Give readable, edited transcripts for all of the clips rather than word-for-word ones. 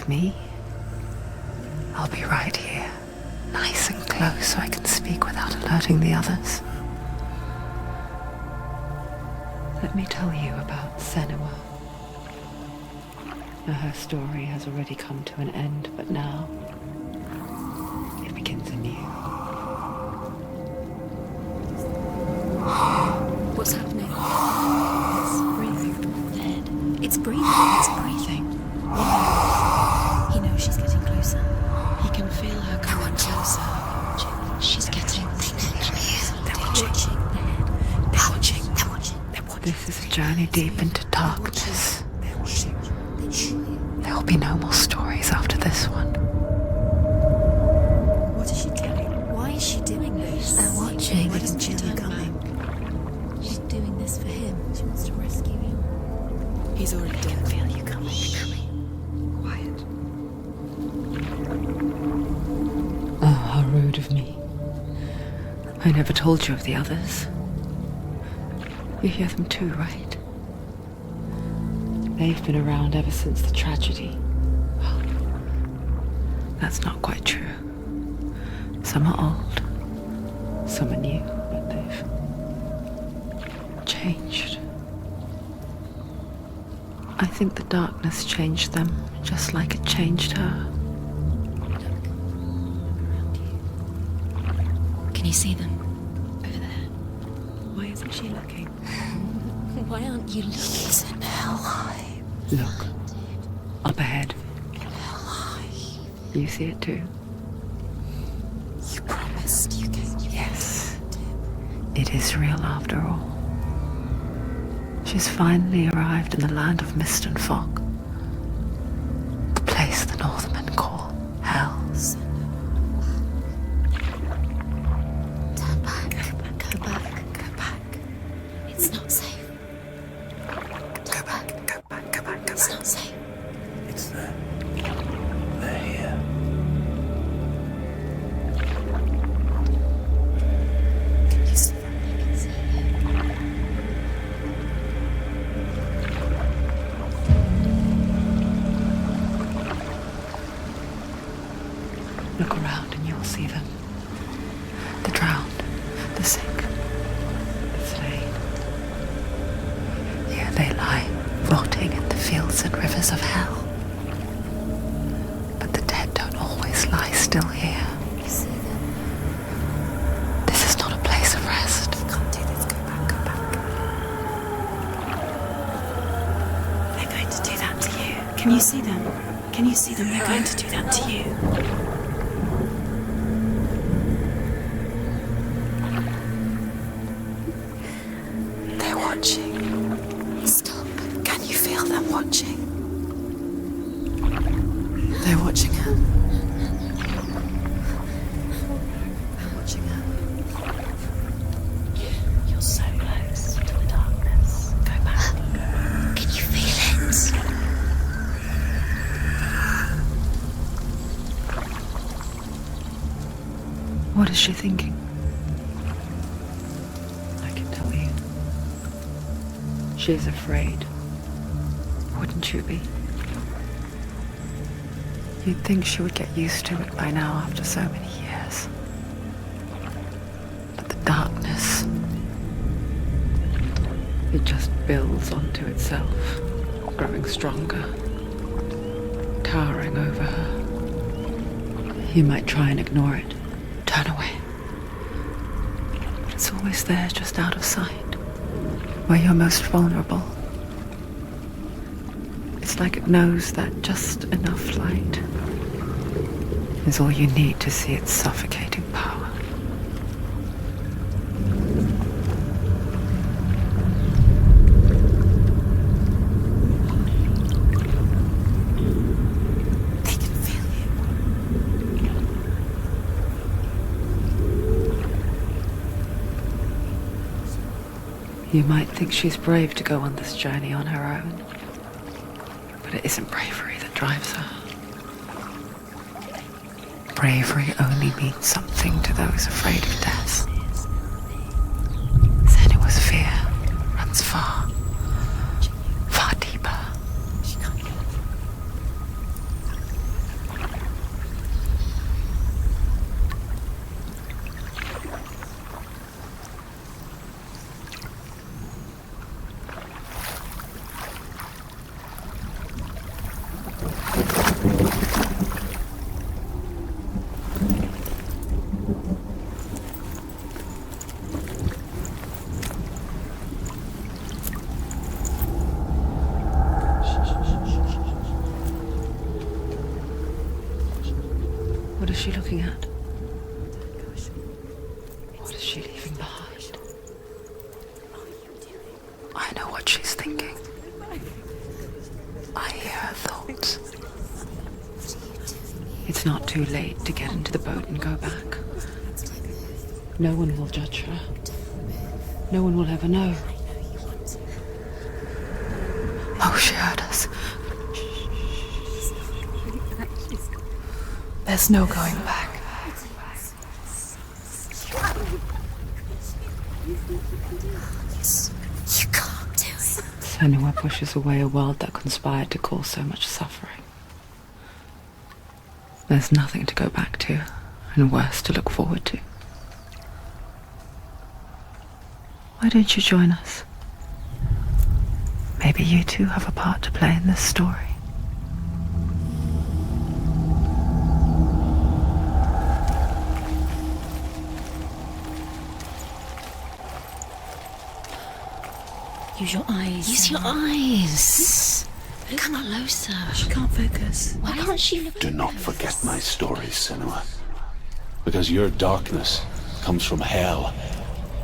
with me. I'll be right here, nice and close so I can speak without alerting the others. Let me tell you about Senua. Now, her story has already come to an end, but now it begins anew. What's happening? It's breathing. Dead. It's breathing. It's breathing. What? He knows she's getting closer. He can feel her coming closer. She's getting closer. They're watching. They're watching. They're watching. They're watching. This is a journey deep into darkness. They're watching. There will be no more stories after this one. What is she doing? Why is she doing this? They're watching. Why doesn't she turn coming? She's doing this for him. She wants to rescue him. He's already dead. I can feel you coming. Quiet. Oh, how rude of me. I never told you of the others. You hear them too, right? They've been around ever since the tragedy. Well, that's not quite true. Some are old, some are new, but they've changed. I think the darkness changed them, just like it changed her. Can you see them? Over there. Why isn't she looking? Why aren't you looking? He's in hell high. Look, up ahead. You see it too? You promised you came. Yes. It is real after all. She's finally arrived in the land of mist and fog. The place the Northmen call hell. Turn back. Go back. Go back. It's not safe. Go back. It's not safe. It's there. They're here. Can you see them? I can see you. Look around and you'll see them. The drowned, the sick, the slain. Here they lie, rotting in the fields and rivers of hell. But the dead don't always lie still here. You see them? This is not a place of rest. You can't do this. Go back. Go back. They're going to do that to you. Can you see them? Can you see them? They're going to do that to you. They're watching. Stop. Can you feel them watching? They're watching her. They're watching her. You're so close to the darkness. Go back. Can you feel it? What is she thinking? I can tell you. She is afraid. Wouldn't you be? You'd think she would get used to it by now after so many years. But the darkness, it just builds onto itself, growing stronger, towering over her. You might try and ignore it, turn away. But it's always there, just out of sight, where you're most vulnerable. It's like it knows that just enough light is all you need to see its suffocating power. They can feel you. You might think she's brave to go on this journey on her own, but it isn't bravery that drives her. Bravery only means something to those afraid of death. Senua's fear runs far, far deeper. What is she looking at? What is she leaving behind? I know what she's thinking. I hear her thoughts. It's not too late to get into the boat and go back. No one will judge her. No one will ever know. Oh, she heard us. There's no going back. You can't do it. Senua pushes away a world that conspired to cause so much suffering. There's nothing to go back to, and worse to look forward to. Why don't you join us? Maybe you too have a part to play in this story. Use your eyes. Use your eyes. Come closer. She can't focus. Why can't she look? Do not forget my stories, Senua. Because your darkness comes from hell,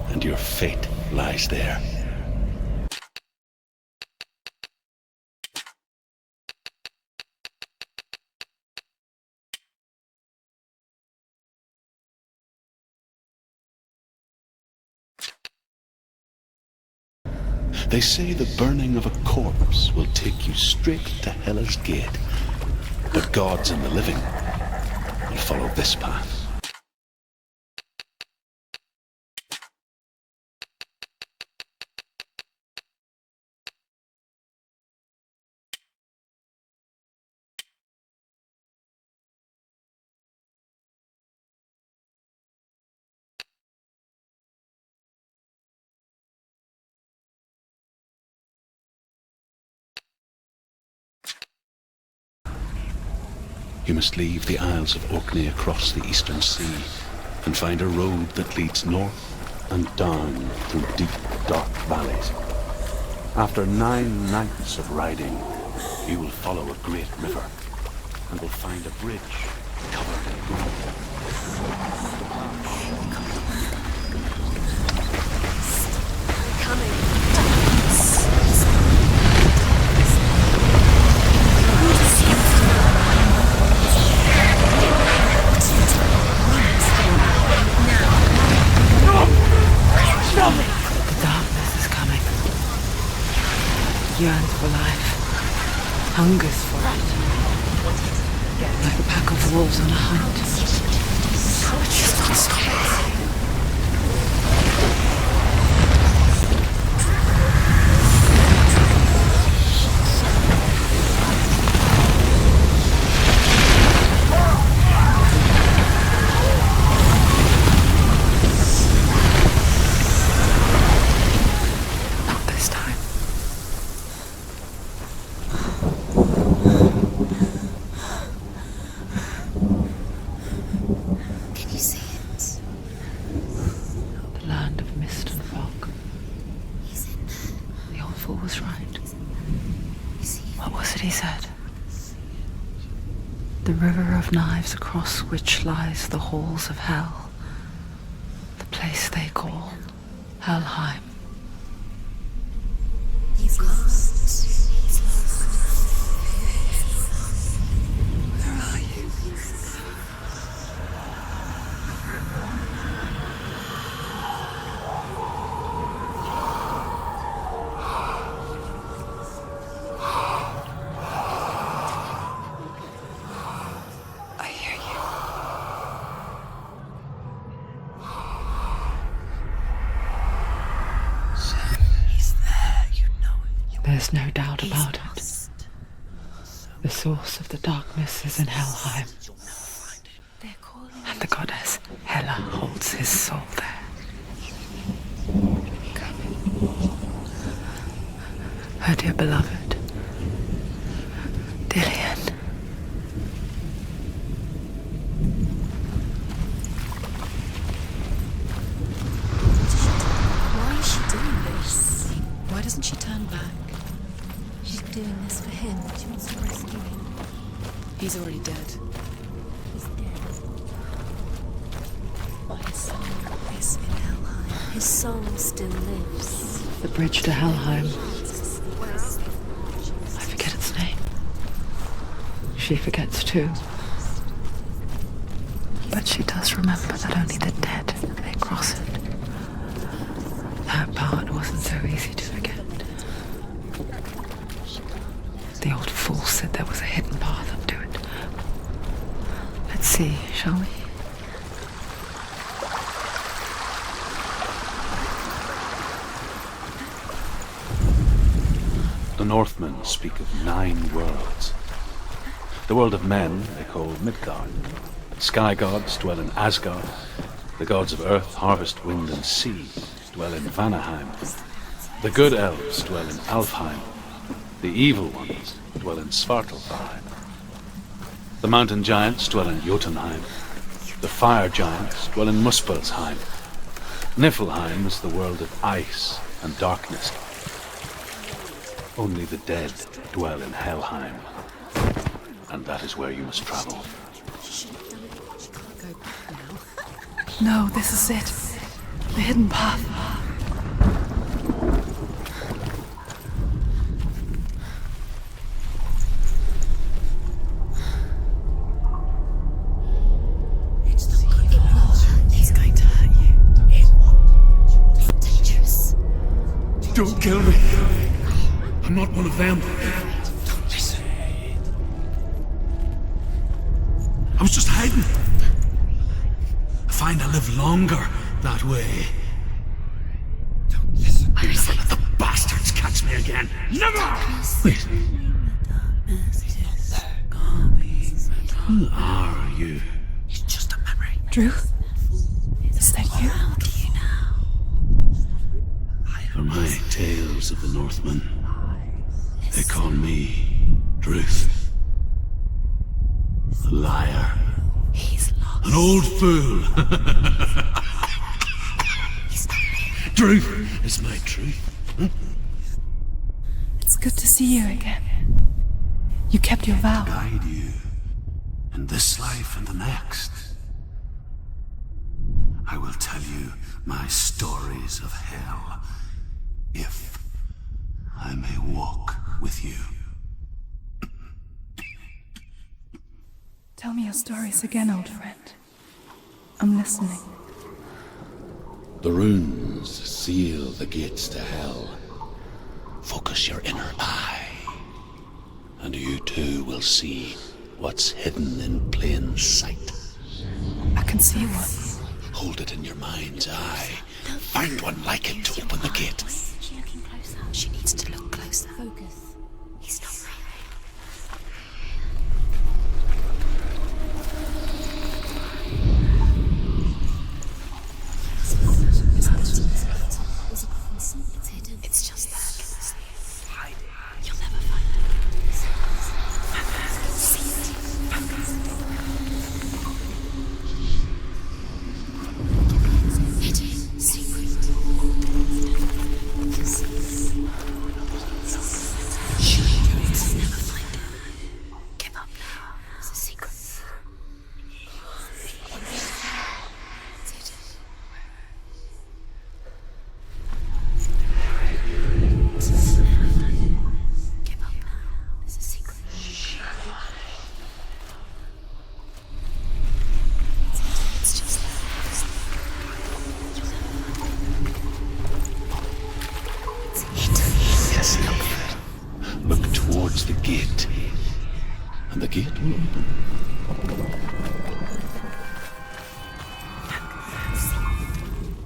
and your fate lies there. They say the burning of a corpse will take you straight to Hela's gate. But gods and the living will follow this path. You must leave the Isles of Orkney across the eastern sea and find a road that leads north and down through deep, dark valleys. After 9 nights of riding, you will follow a great river and will find a bridge covered in gold. Yearns for life, hungers for it, like a pack of wolves on a hunt. She's not stopping. Not this time. The river of knives across which lies the halls of hell, the place they call Helheim. He's lost. He's lost. Where are you? There's no doubt about it. The source of the darkness is in Helheim, and the goddess Hela holds his soul there. Her dear beloved, Dillian. Why is she doing this? Why doesn't she turn back? She's doing this for him. She wants to rescue him. He's already dead. He's dead. Yes, in Helheim. His soul still lives. The bridge to Helheim. I forget its name. She forgets too. But she does remember that only the dead may cross it. That part wasn't so easy to forget. The old fool said there was a hidden path up to it. Let's see, shall we? The Northmen speak of 9 worlds. The world of men they call Midgard. Sky gods dwell in Asgard. The gods of earth, harvest, wind and sea dwell in Vanaheim. The good elves dwell in Alfheim. The evil ones dwell in Svartalfheim. The mountain giants dwell in Jotunheim. The fire giants dwell in Muspelheim. Niflheim is the world of ice and darkness. Only the dead dwell in Helheim. And that is where you must travel. No, this is it. The hidden path. He's going to hurt you. It won't. It's dangerous. Don't kill me. I'm not one of them. Don't listen. I was just hiding. I find I live longer that way. Don't listen. Never let the bastards catch me again. Never! Wait. Who are you? It's just a memory. Drew? Is that you? For my tales of the Northmen, they call me Druth. A liar. He's lost. An old fool. He's not here. Truth is my truth. It's good to see you again. You kept your vow. Guide you in this life and the next. I will tell you my stories of hell, if I may walk with you. Tell me your stories again, old friend. I'm listening. The runes seal the gates to hell. Focus your inner eye, and you too will see what's hidden in plain sight. I can see one. Hold it in your mind's eye. Find one like it to open the gate. Is she looking closer? She needs to look closer. Focus. He's not real. It's just that. You'll never find it. See it. Hidden secret. You'll never find it. Give up now. It's a secret. It's hidden. Give up now. It's a secret. It's just that. You'll never find it. It's hidden. Yes, look towards the gate, and the gate will open.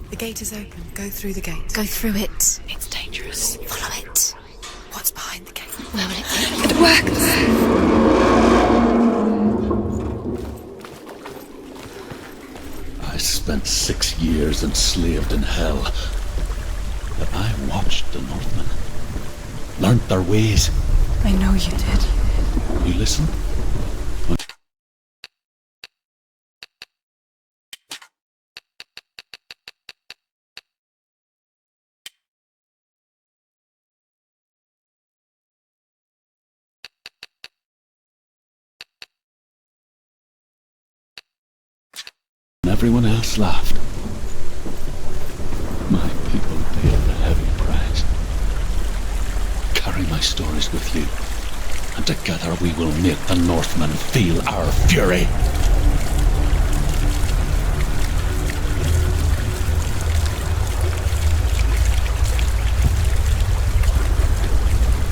The gate is open. Go through the gate. Go through it. It's dangerous. Follow it. What's behind the gate? Where will it take you? It works! I spent 6 years enslaved in hell, but I watched the Northmen, learnt their ways. I know you did. You listen? Everyone else laughed. My people pay a heavy price. Carry my stories with you, and together we will make the Northmen feel our fury.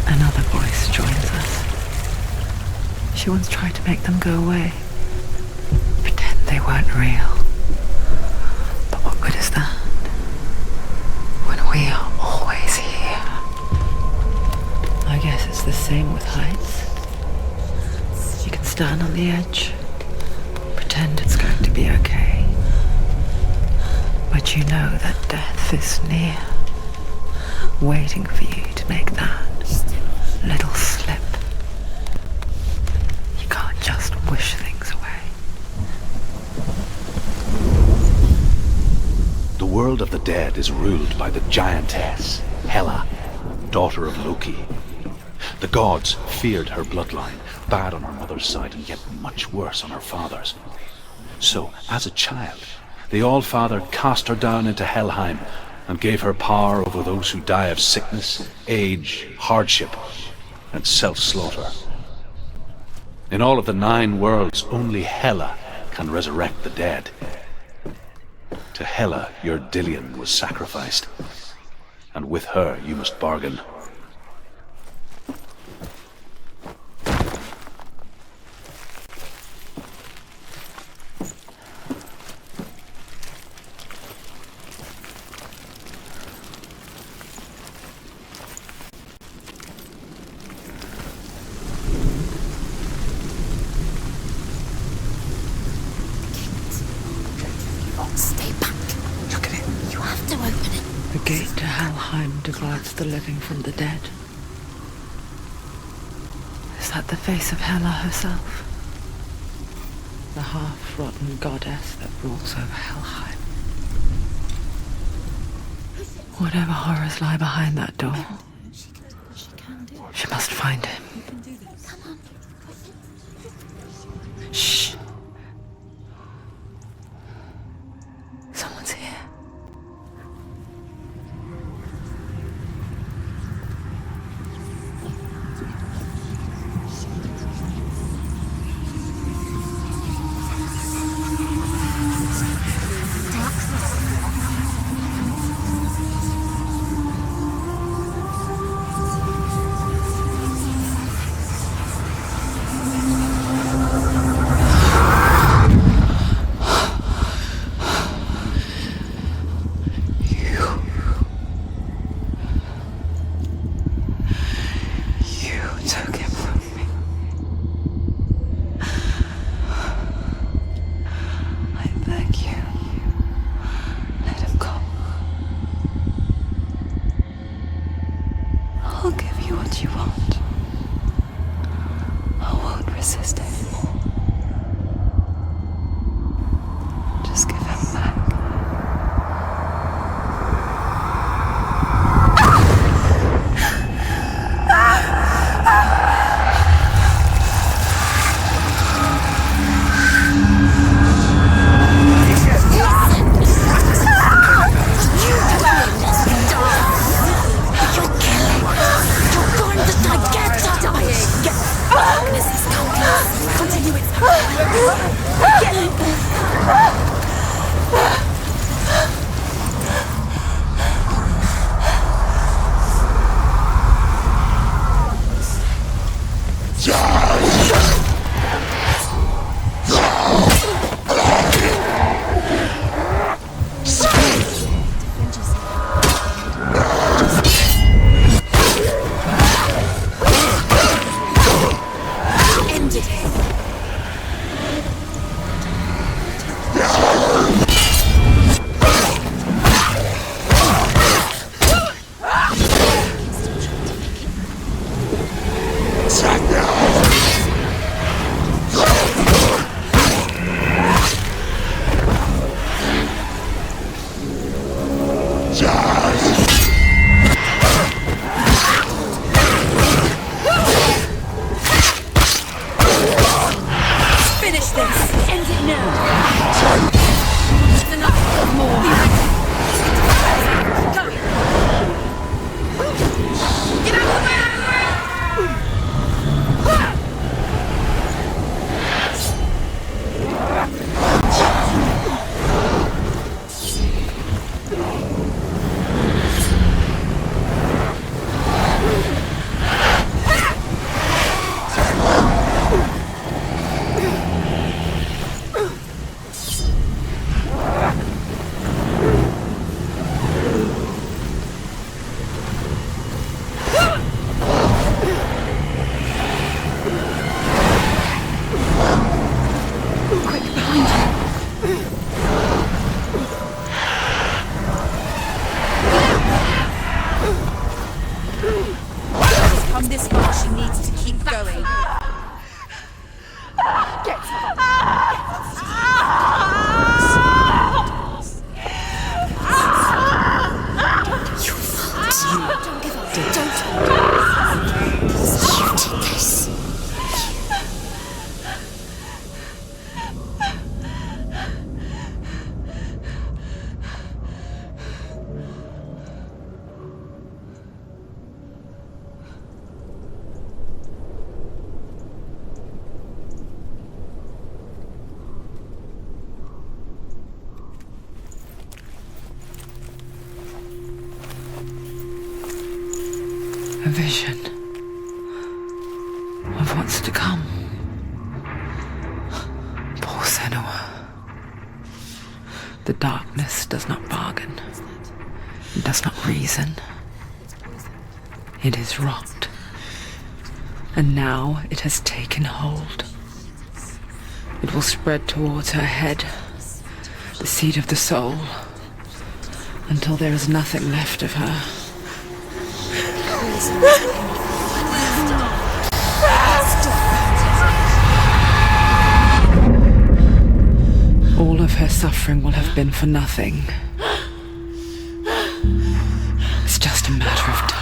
Another voice joins us. She once tried to make them go away. Pretend they weren't real. But what good is that? When we are always here. I guess it's the same with heights. You can stand on the edge, pretend it's going to be okay. But you know that death is near, waiting for you to make that little slip. You can't just wish things away. The world of the dead is ruled by the giantess, Hela, daughter of Loki. The gods feared her bloodline, bad on her mother's side and yet much worse on her father's. So, as a child, the All-Father cast her down into Helheim and gave her power over those who die of sickness, age, hardship, and self-slaughter. In all of the 9 worlds, only Hela can resurrect the dead. To Hela, your Dillion was sacrificed, and with her you must bargain. Divides the living from the dead. Is that the face of Hela herself? The half-rotten goddess that rules over Helheim. Whatever horrors lie behind that door, she must find him. Shh. Someone's here. A vision of what's to come. Poor Senua. The darkness does not bargain. It does not reason. It is wrought. And now it has taken hold. It will spread towards her head, the seat of the soul, until there is nothing left of her. All of her suffering will have been for nothing. It's just a matter of time.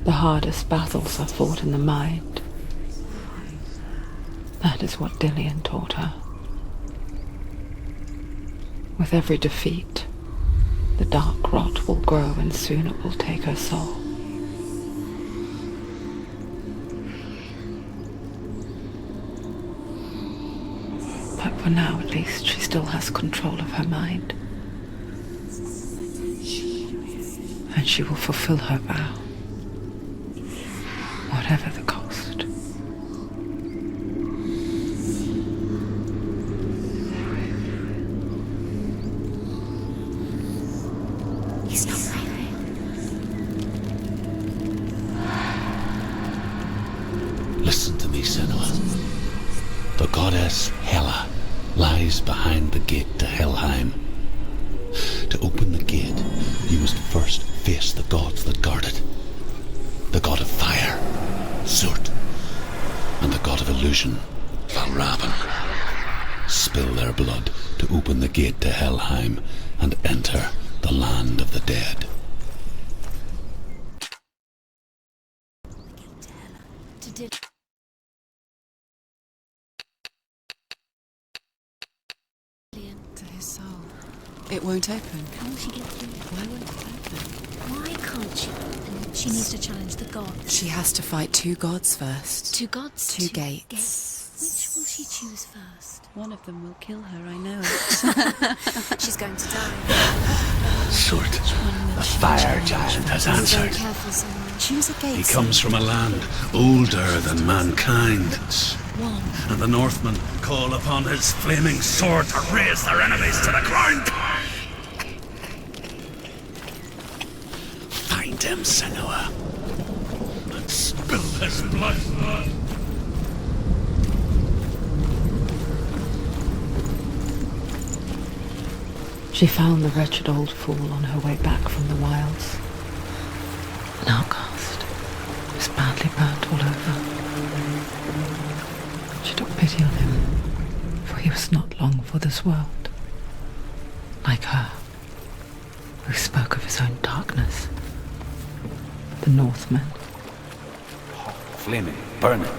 The hardest battles are fought in the mind. That is what Dillian taught her. With every defeat, the dark rot will grow and soon it will take her soul. But for now, at least, she still has control of her mind. And she will fulfill her vow. Whatever the cost. He's not breathing. Listen to me, Senua. The goddess Hela lies behind the gate to Helheim. To open the gate, you must first face the gods that guard it. The god of fire, Surt, and the god of illusion, Valravan. Spill their blood to open the gate to Helheim and enter the land of the dead. To Dillian. To his soul. It won't open. How will she get through? Why won't it open? Why can't she open? She needs to challenge the gods. She has to fight two gods first. Two gods? Two gates. Which will she choose first? One of them will kill her, I know it. She's going to die. Surt, the fire giant, has Be very answered. careful, someone. Choose a gate. He comes from a land older than mankind. One. And the Northmen call upon his flaming sword to raze their enemies to the ground. Find him, Senua, and spill his blood. She found the wretched old fool on her way back from the wilds. An outcast. He was badly burnt all over. She took pity on him, for he was not long for this world. Like her, who spoke of his own darkness. The Northmen. Hot, flaming, burning.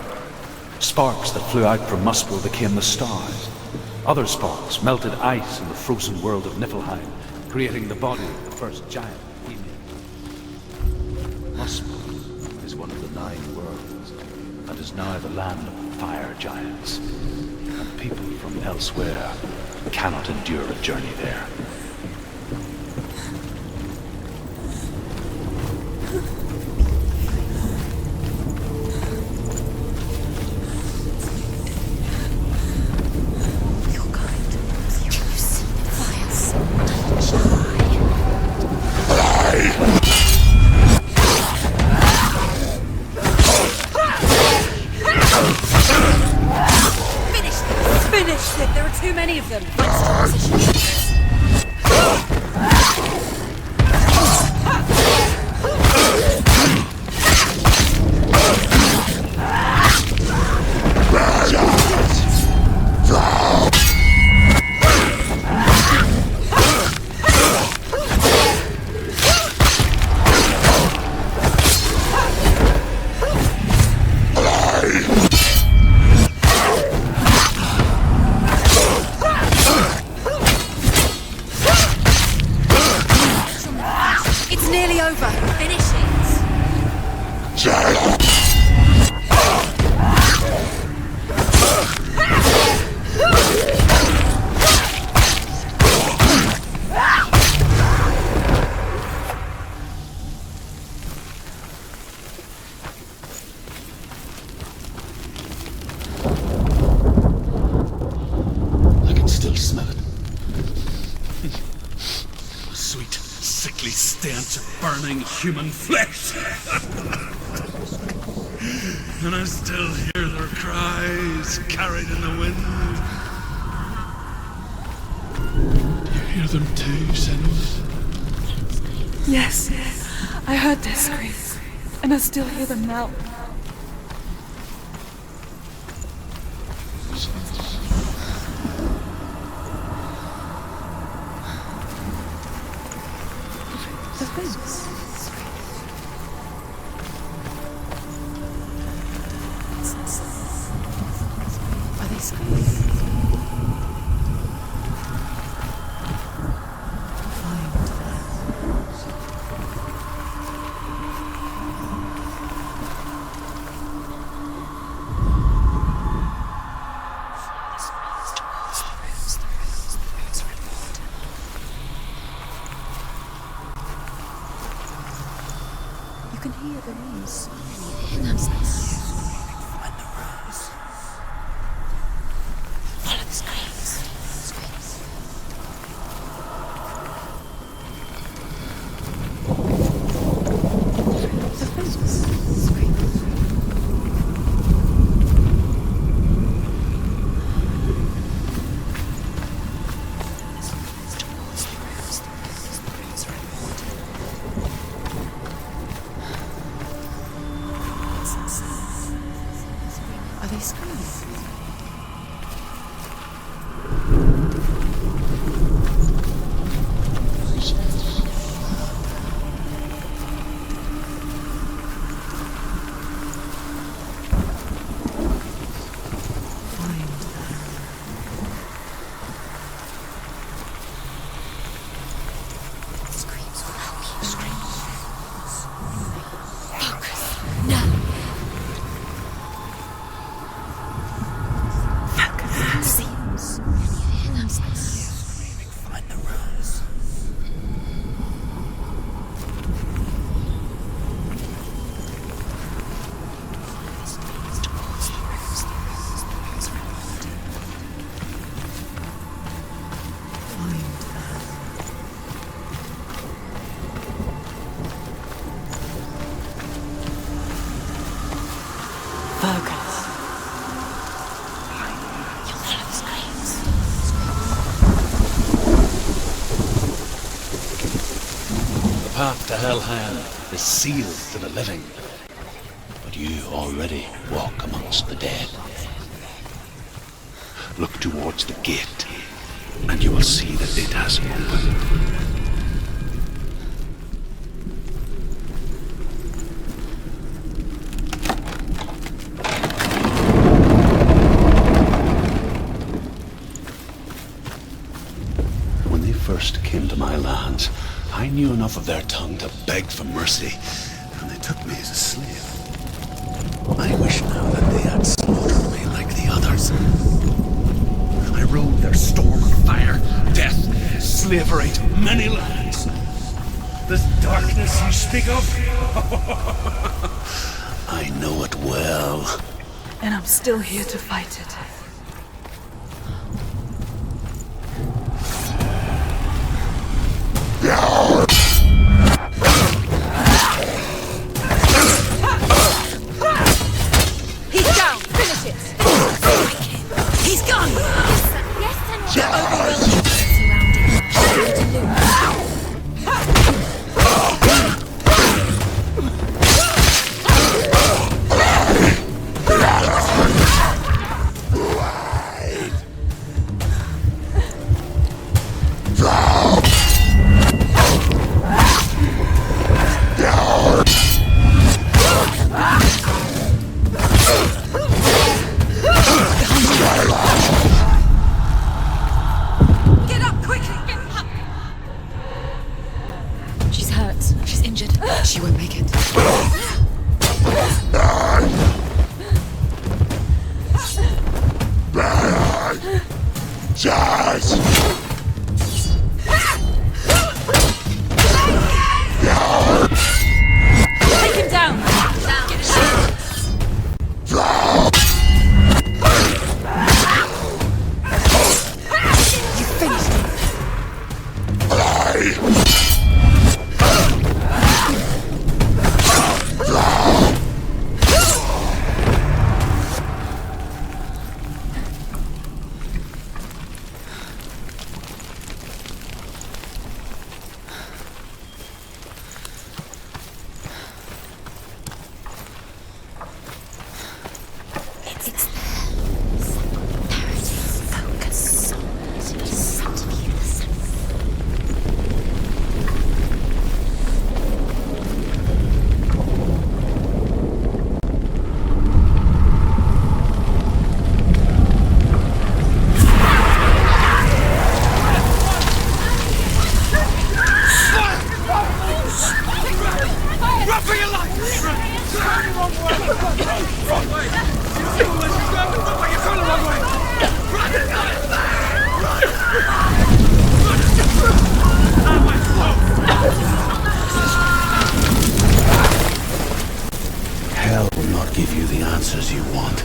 Sparks that flew out from Muspel became the stars. Other sparks melted ice in the frozen world of Niflheim, creating the body of the first giant female. Muspel is one of the 9 worlds, and is now the land of fire giants. And people from elsewhere cannot endure a journey there. Too many of them. Find some position. Human flesh. And I still hear their cries carried in the wind. Do you hear them too, Senua? Yes, I heard their screams, and I still hear them now. You can hear the winds. Follow the screams. The path to Hell is sealed to the living, but you already walk amongst the dead. Look towards the gate, and you will see that it has opened. When they first came to my lands, I knew enough of their tongue to beg for mercy, and they took me as a slave. I wish now that they had slaughtered me like the others. I rode their storm of fire, death, slavery to many lands. This darkness you speak of, I know it well. And I'm still here to fight it. He's down! Finish it! He's gone! Yes, Senua! Surrounding her. Hell will not give you the answers you want.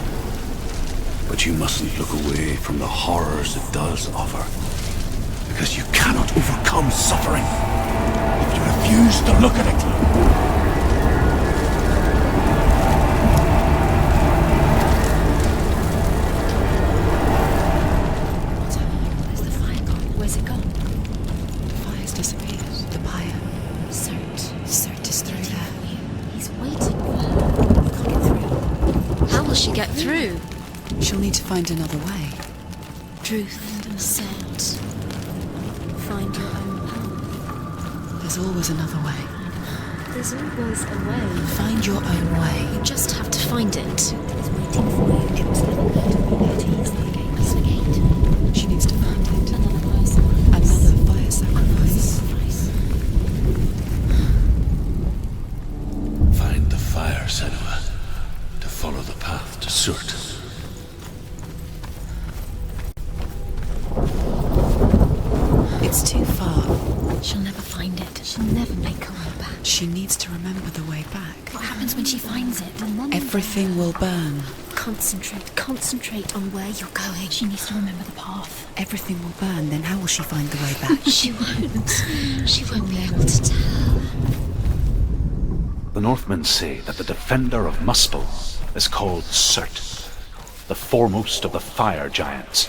But you mustn't look away from the horrors it does offer. Because you cannot overcome suffering if you refuse to look at it. Get through. She'll need to find another way. Truth said, find your own path. There's always another way. There's always a way. Find your own way. You just have to find it. It's waiting for you. It was the gate. She needs to find it. Another fire sacrifice. Another fire sacrifice. Find the fire, Senua. Follow the path to Surt. It's too far. She'll never find it. She'll never make her way back. She needs to remember the way back. What happens when she finds it? Everything will burn. Concentrate on where you're going. She needs to remember the path. Everything will burn, then how will she find the way back? She won't. She won't be able to tell. The Northmen say that the defender of Muspel is called Surt, the foremost of the fire giants.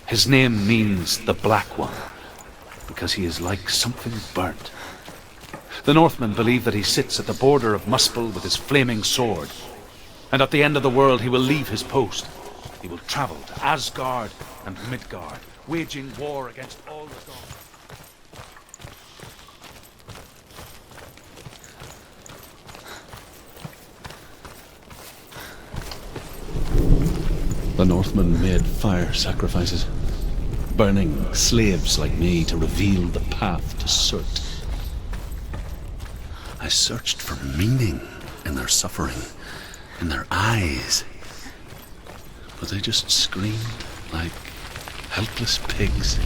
His name means the Black One, because he is like something burnt. The Northmen believe that he sits at the border of Muspel with his flaming sword, and at the end of the world he will leave his post. He will travel to Asgard and Midgard, waging war against all the gods. The Northmen made fire sacrifices, burning slaves like me to reveal the path to Surt. I searched for meaning in their suffering, in their eyes, but they just screamed like helpless pigs.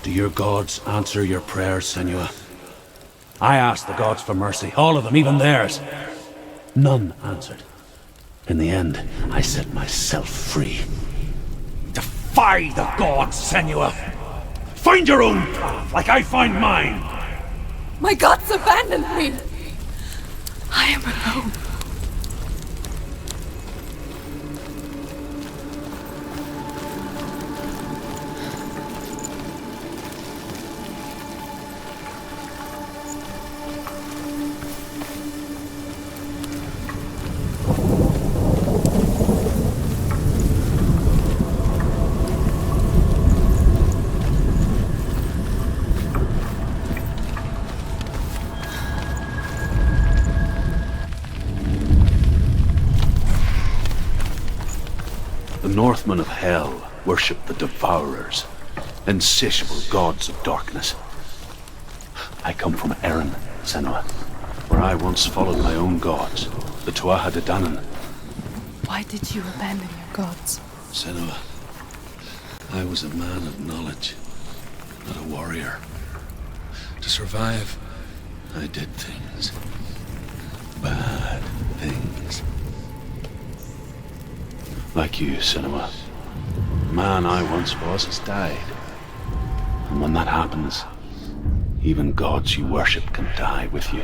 Do your gods answer your prayers, Senua? I asked the gods for mercy, all of them, even theirs. None answered. In the end, I set myself free. Defy the gods, Senua! Find your own path, like I find mine! My gods abandoned me! I am alone. The Northmen of Hell worship the Devourers, insatiable gods of darkness. I come from Erin, Senua, where I once followed my own gods, the Tuatha De Danann. Why did you abandon your gods? Senua, I was a man of knowledge, not a warrior. To survive, I did things. Bad things. Like you, Senua. The man I once was has died. And when that happens, even gods you worship can die with you.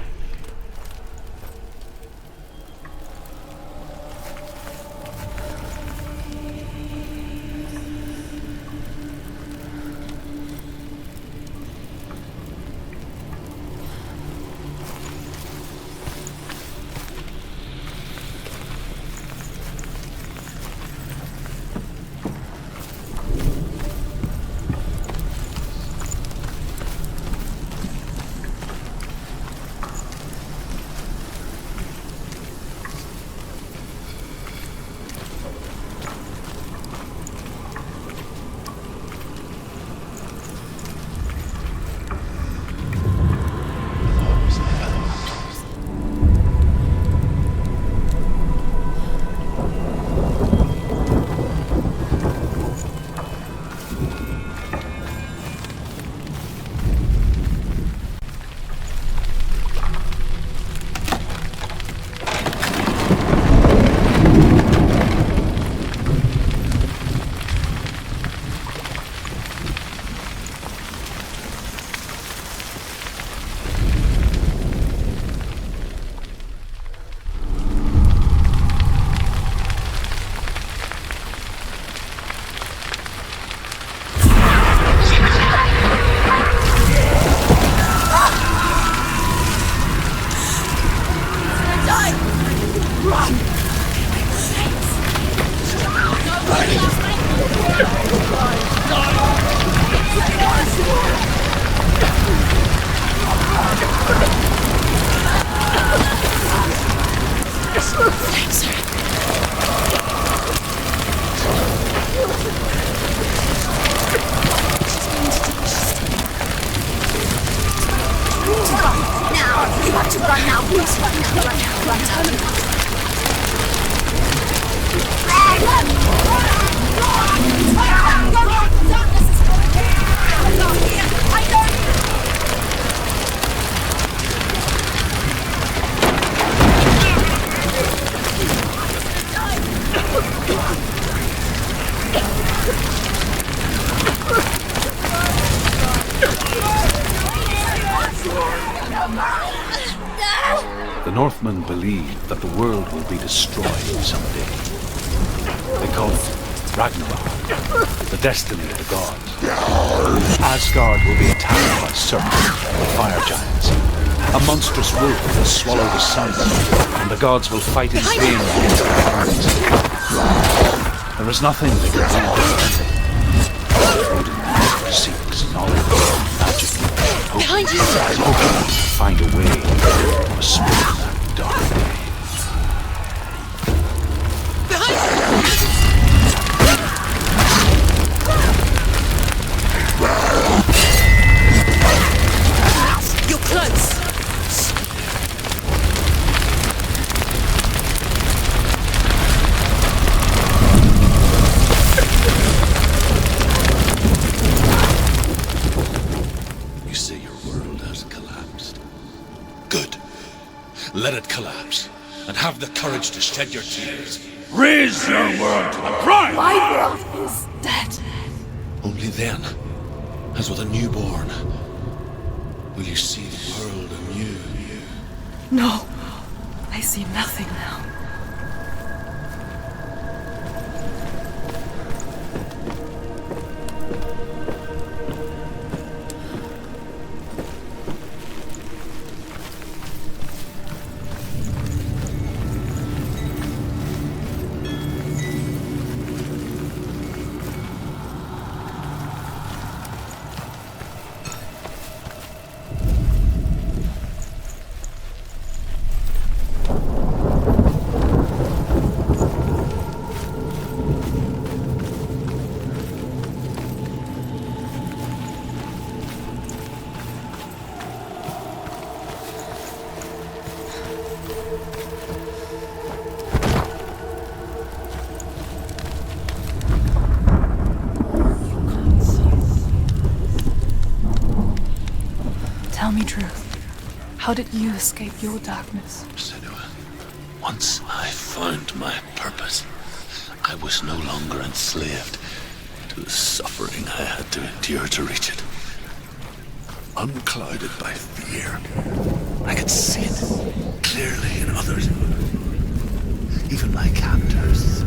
The Northmen believe that the world will be destroyed someday. They call it Ragnarok, the destiny of the gods. Asgard will be attacked by serpents and fire giants. A monstrous wolf will swallow the sun, and the gods will fight in vain against their enemies. There is nothing they can do. Odin seeks knowledge, magic, hope. Behind you! Hoping to find a way to split that dark way. Behind you! You're close! You say your world has collapsed. Good. Let it collapse, and have the courage to shed your tears. Raise your world to the prime! My world is dead. Only then, as with a newborn, will you see the world anew. No, I see nothing now. Tell me truth. How did you escape your darkness? Senua, once I found my purpose, I was no longer enslaved to the suffering I had to endure to reach it. Unclouded by fear, I could see it clearly in others. Even my captors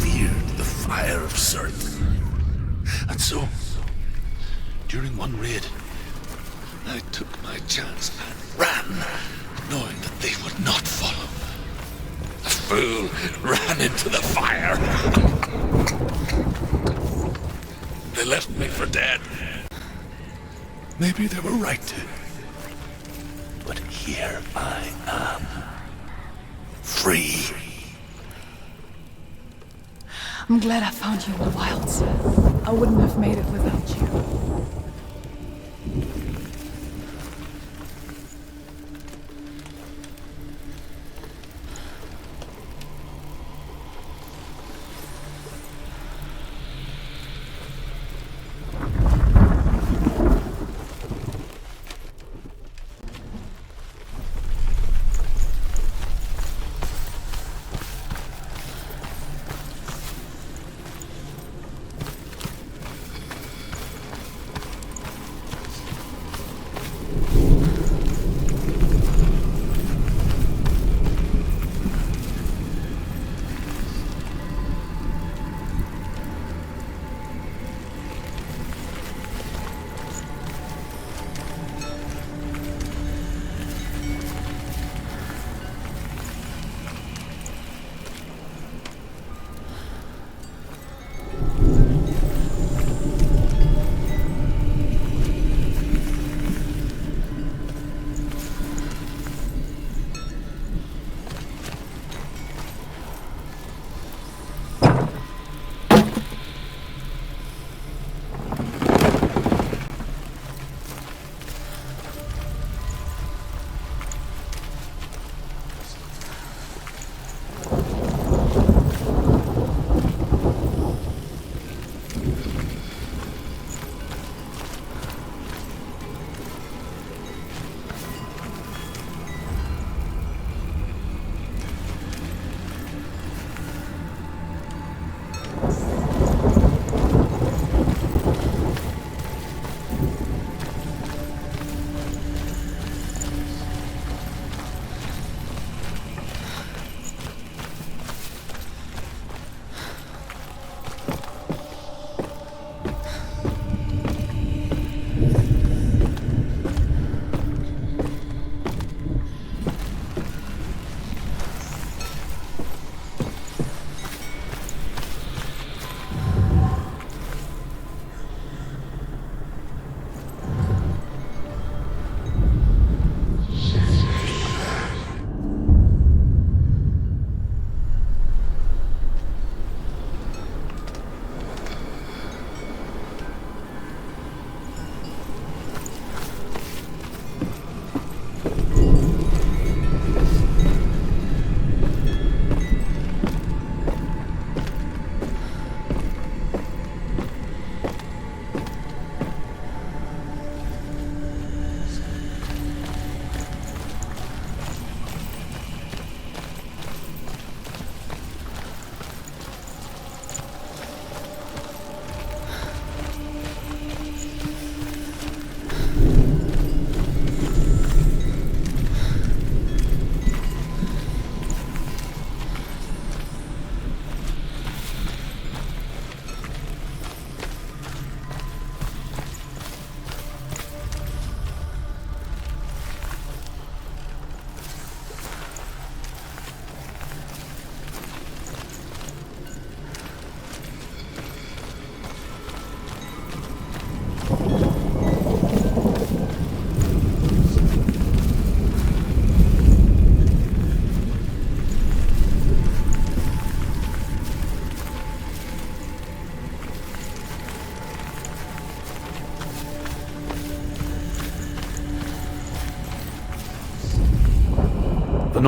feared the fire of Surt. And so, during one raid, I took my chance and ran, knowing that they would not follow. The fool ran into the fire. They left me for dead. Maybe they were right to. But here I am. Free. I'm glad I found you in the wilds. I wouldn't have made it without you.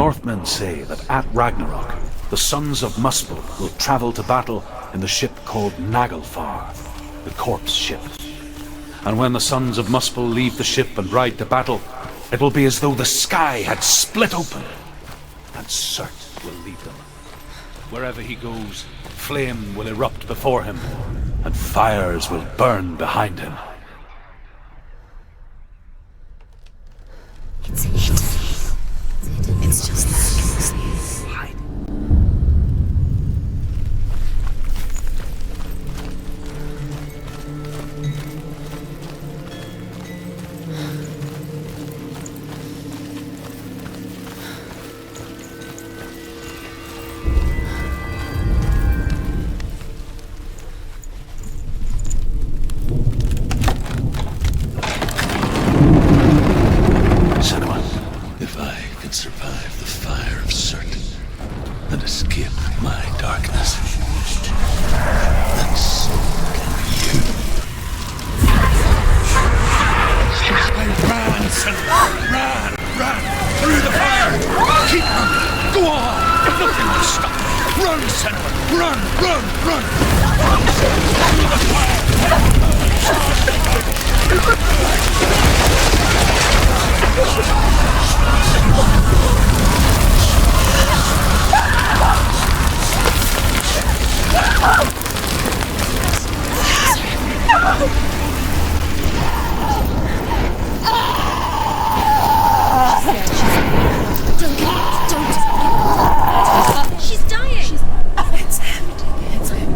Northmen say that at Ragnarok, the sons of Muspel will travel to battle in the ship called Naglfar, the corpse ship. And when the sons of Muspel leave the ship and ride to battle, it will be as though the sky had split open, and Surt will lead them. Wherever he goes, flame will erupt before him, and fires will burn behind him. It's hidden. It's just that. Hide. If I can survive the fire of Surt and escape my darkness, then so can you. Ran, Senua! Ran! Through the fire! Keep running! Go on! Nothing will stop! Run, Senua! Run! Through the fire! Don't. She's dying. It's him.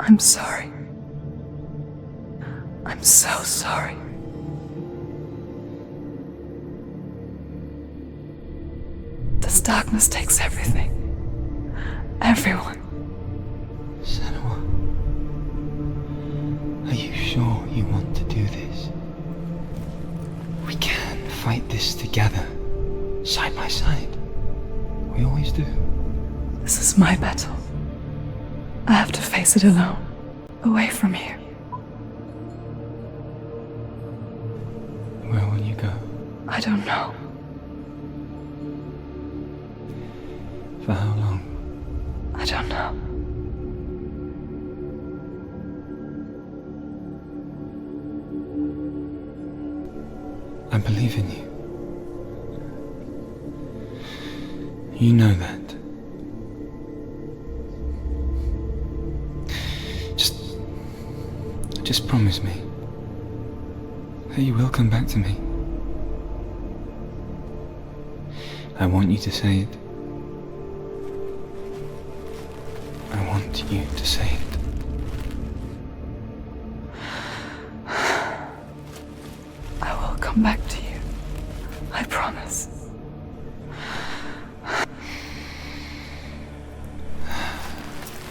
I'm sorry. I'm so sorry. This darkness takes everything. Everyone. Senua, are you sure you want to do this? We can fight this together, side by side. We always do. This is my battle. I have to face it alone, away from here. Where will you go? I don't know. For how long? I don't know. I believe in you. You know that. Just promise me that you will come back to me. I want you to say it. I want you to say it. I will come back to you. I promise.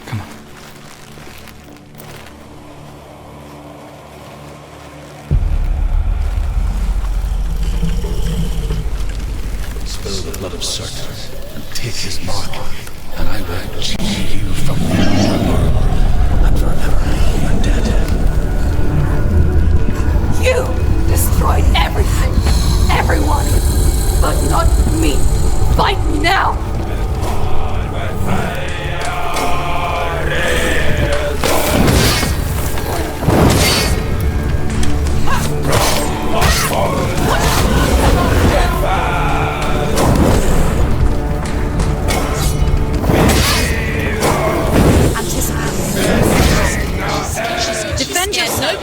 Come on. Spill the blood of Surt and take his mark, and I will change you from the world and forever you're dead. You destroyed everything, everyone, but not me. Fight me now. Defend yourself.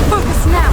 Focus now!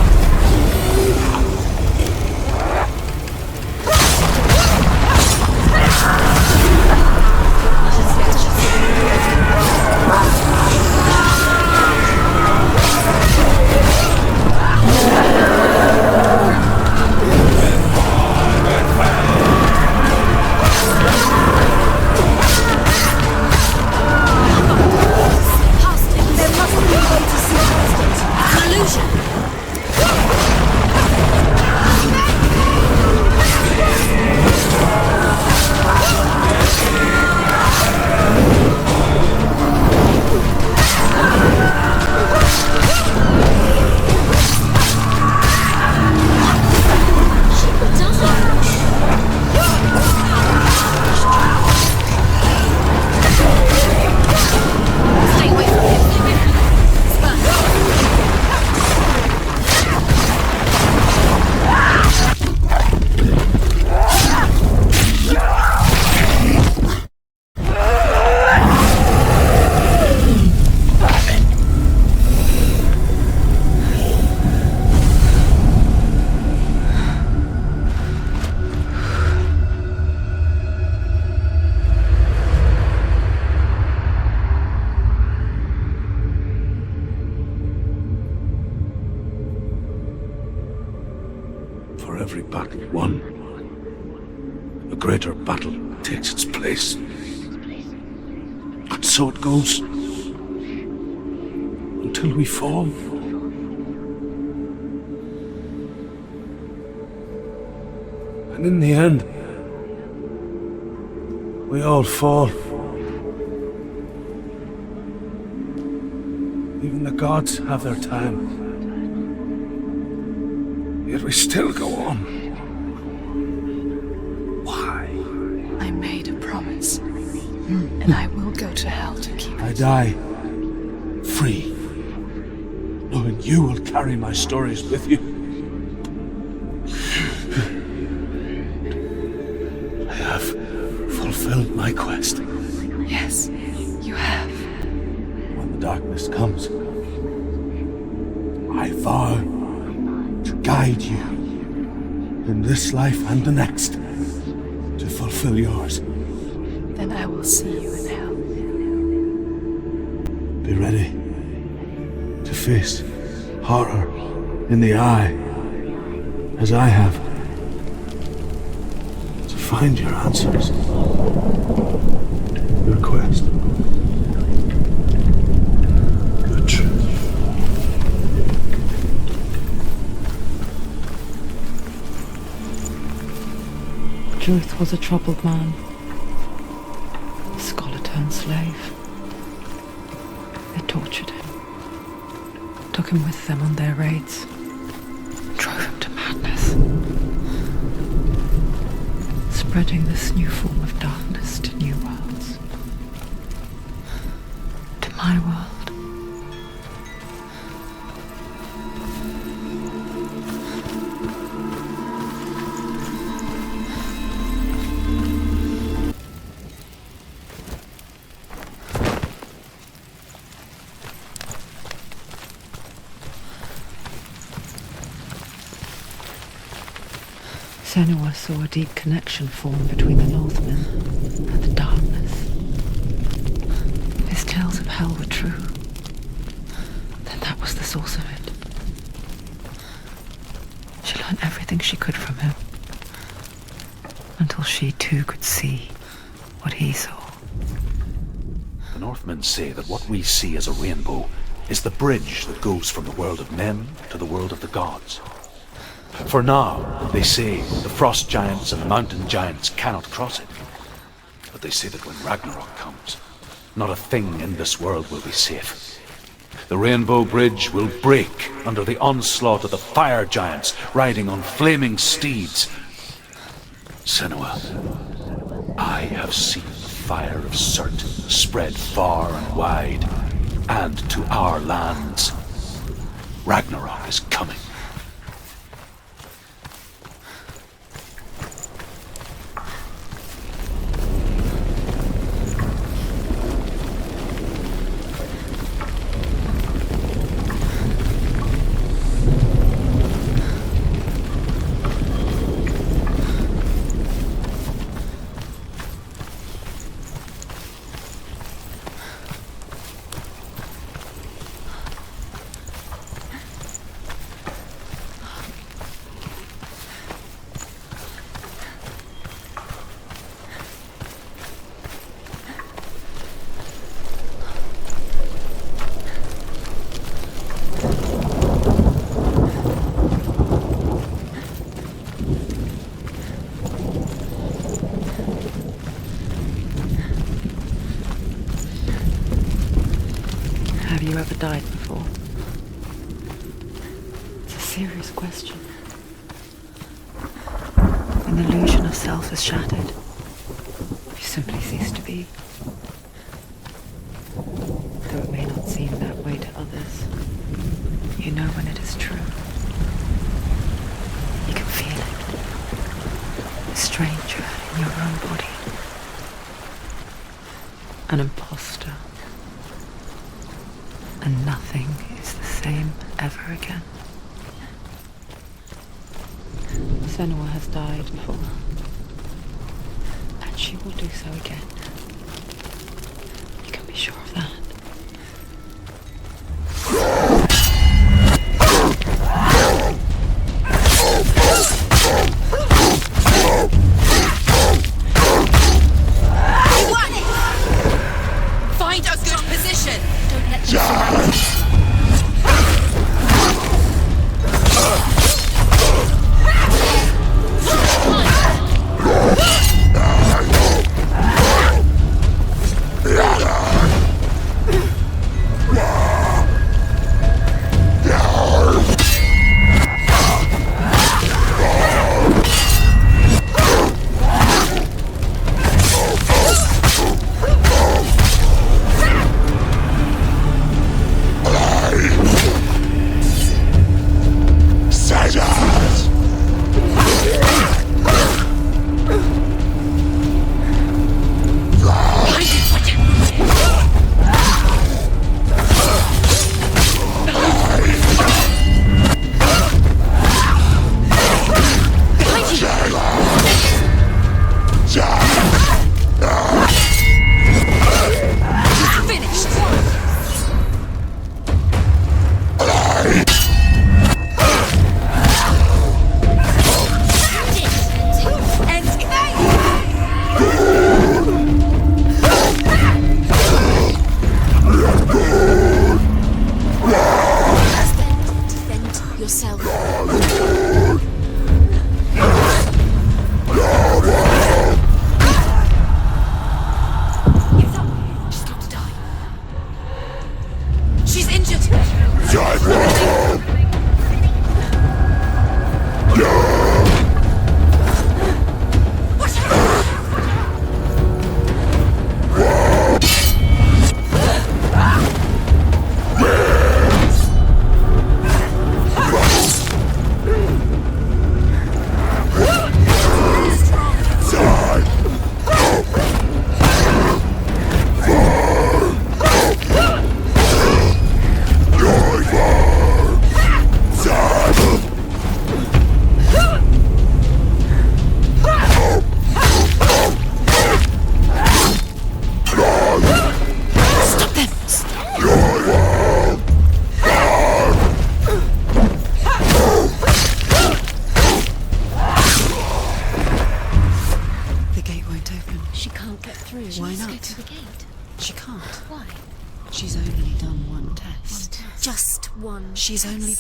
For every battle won, a greater battle takes its place. And so it goes, until we fall. And in the end, we all fall. Even the gods have their time. Yet we still go on. Why? I made a promise, and I will go to hell to keep it. I die free, knowing you will carry my stories with you. I have fulfilled my quest. Yes, you have. When the darkness comes, I vow to guide you in this life and the next to fulfill yours. Then I will see you in hell. Be ready to face horror in the eye, as I have, to find your answers, your quest, your truth. Truth was a troubled man, a scholar turned slave. They tortured him, took him with them on their raids, drove him to madness, spreading this new form of darkness to new worlds, to my world. Senua saw a deep connection form between the Northmen and the darkness. His tales of hell were true. Then that was the source of it. She learned everything she could from him, until she too could see what he saw. The Northmen say that what we see as a rainbow is the bridge that goes from the world of men to the world of the gods. For now, they say, the frost giants and mountain giants cannot cross it. But they say that when Ragnarok comes, not a thing in this world will be safe. The Rainbow Bridge will break under the onslaught of the fire giants riding on flaming steeds. Senua, I have seen the fire of Surt spread far and wide, and to our lands. Ragnarok is coming. serious question. When the illusion of self is shattered, you simply cease to be. Though it may not seem that way to others, you know when it is true. You can feel it. A stranger in your own body. An imposter. And nothing is the same ever again. Senua has died before, and she will do so again. You can be sure of that. Find a good position! Don't let them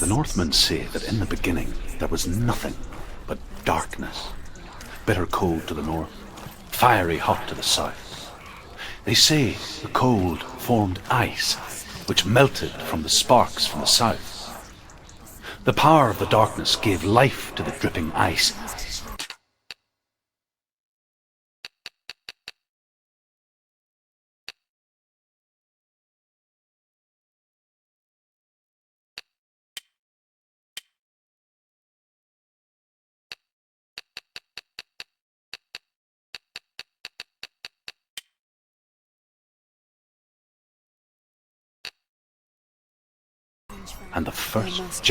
The Northmen say that in the beginning there was nothing but darkness. Bitter cold to the north, fiery hot to the south. They say the cold formed ice, which melted from the sparks from the south. The power of the darkness gave life to the dripping ice. And the first